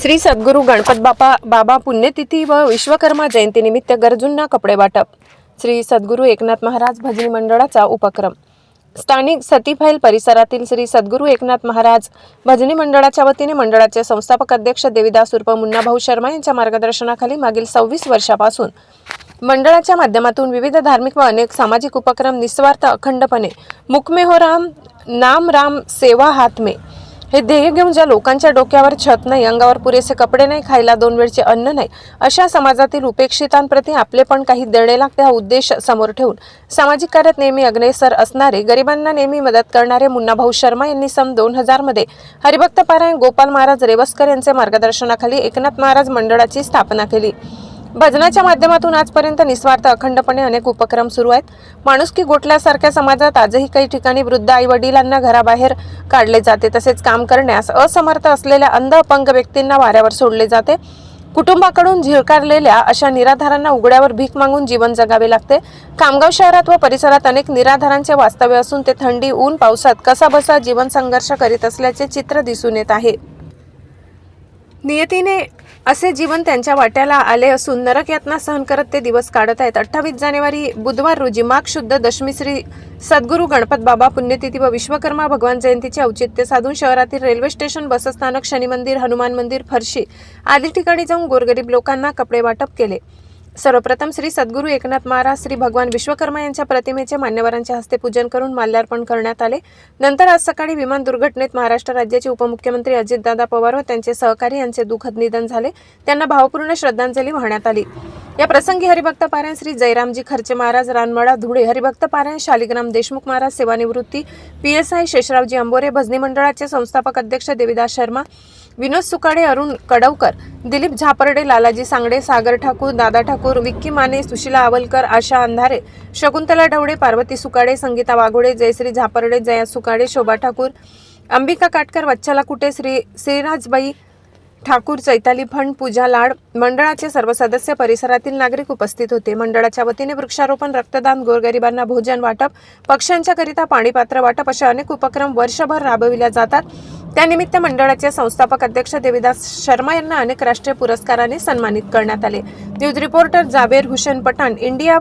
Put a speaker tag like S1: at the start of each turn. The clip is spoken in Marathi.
S1: श्री सद्गुरू गणपत बाबा पुण्यतिथी व विश्वकर्मा जयंतीनिमित्त गरजूंना कपडे वाटप. श्री सद्गुरू एकनाथ महाराज भजनी मंडळाचा उपक्रम. स्थानिक सतीफैल परिसरातील श्री सद्गुरू एकनाथ महाराज भजनी मंडळाच्या वतीने मंडळाचे संस्थापक अध्यक्ष देवीदास उर्फ मुन्नाभाऊ शर्मा यांच्या मार्गदर्शनाखाली मागील 26 वर्षापासून मंडळाच्या माध्यमातून विविध धार्मिक व अनेक सामाजिक उपक्रम निस्वार्थ अखंडपणे मुकमे हो राम नाम राम सेवा हात में हे ध्येय घेऊन ज्या लोकांच्या डोक्यावर छत नाही, अंगावर पुरेसे कपडे नाही, खायला 2 वेळचे अन्न नाही, अशा समाजातील उपेक्षितांप्रती आपलेपण काही देणे लागते हा उद्देश समोर ठेवून सामाजिक कार्यात नेहमी अग्रेसर असणारे, गरिबांना नेहमी मदत करणारे मुन्नाभाऊ शर्मा यांनी सन 2000 मध्ये हरिभक्त पारायण गोपाल महाराज रेवस्कर यांच्या मार्गदर्शनाखाली एकनाथ महाराज मंडळाची स्थापना केली. भजनाच्या माध्यमातून आजपर्यंत निस्वार्थ अखंडपणे अनेक उपक्रम सुरू आहेत. माणुसकी गोठल्यासारख्या समाजात आजही काही ठिकाणी वृद्ध आई वडिलांना घराबाहेर काढले जाते, तसेच काम करण्यास असमर्थ असलेल्या अंध अपंग व्यक्तींना वाऱ्यावर सोडले जाते. कुटुंबाकडून झिळकारलेल्या अशा निराधारांना उघड्यावर भीक मागून जीवन जगावे लागते. खामगाव शहरात व परिसरात अनेक निराधारांचे वास्तव्य असून ते थंडी ऊन पावसात कसाबसा जीवन संघर्ष करीत असल्याचे चित्र दिसून येत आहे. नियतीने असे जीवन त्यांच्या वाट्याला आले असून नरक यातना सहन करत ते दिवस काढत आहेत. 28 जानेवारी बुधवार रोजी माघ शुद्ध दशमी श्री सद्गुरू गणपत बाबा पुण्यतिथी व विश्वकर्मा भगवान जयंतीचे औचित्य साधून शहरातील रेल्वे स्टेशन, बसस्थानक, शनी मंदिर, हनुमान मंदिर, फरशी आदी ठिकाणी जाऊन गोरगरीब लोकांना कपडे वाटप केले. सर्वप्रथम श्री सद्गुरू एकनाथ महाराज श्री भगवान विश्वकर्मा यांच्या प्रतिमेचे मान्यवरांच्या हस्ते पूजन करून माल्यार्पण करण्यात आले. नंतर आज सकाळी विमान दुर्घटनेत महाराष्ट्र राज्याचे उपमुख्यमंत्री अजितदादा पवार व त्यांचे सहकारी यांचे दुःखद निधन झाले. त्यांना भावपूर्ण श्रद्धांजली वाहण्यात आली. या प्रसंगी हरिभक्त पारायण श्री जयरामजी खर्चे महाराज रानमळा धुळे, हरिभक्त पारायण शालिग्राम देशमुख महाराज सेवानिवृत्ती, PSI शेषरावजी अंबोरे, भजनी मंडळाचे संस्थापक अध्यक्ष देवीदास शर्मा, विनोद सुकाडे, अरुण कडवकर, दिलीप झापर्डे, लालाजी सांगडे, सागर ठाकूर, दादा ठाकूर, विक्की माने, सुशीला आवलकर, आशा अंधारे, शकुंतला ढवळे, पार्वती सुकाडे, संगीता वाघोडे, जयश्री झापर्डे, जया सुकाडे, शोभा ठाकूर, अंबिका काटकर, वच्छला कुटे, श्रीराजबाई ठाकूर, चैताली फंड, पूजा लाड, मंडळाचे सर्व सदस्य, परिसरातील नागरिक उपस्थित होते. मंडळाच्या वतीने वृक्षारोपण, रक्तदान, गोरगरिबांना भोजन वाटप, पक्ष्यांच्या पाणीपात्र वाटप अशा अनेक उपक्रम वर्षभर राबविल्या जातात. त्यानिमित्त मंडळाचे संस्थापक अध्यक्ष देवीदास शर्मा यांना अनेक राष्ट्रीय पुरस्काराने सन्मानित करण्यात आले. News reporter Jaber Hussain Pathan, India.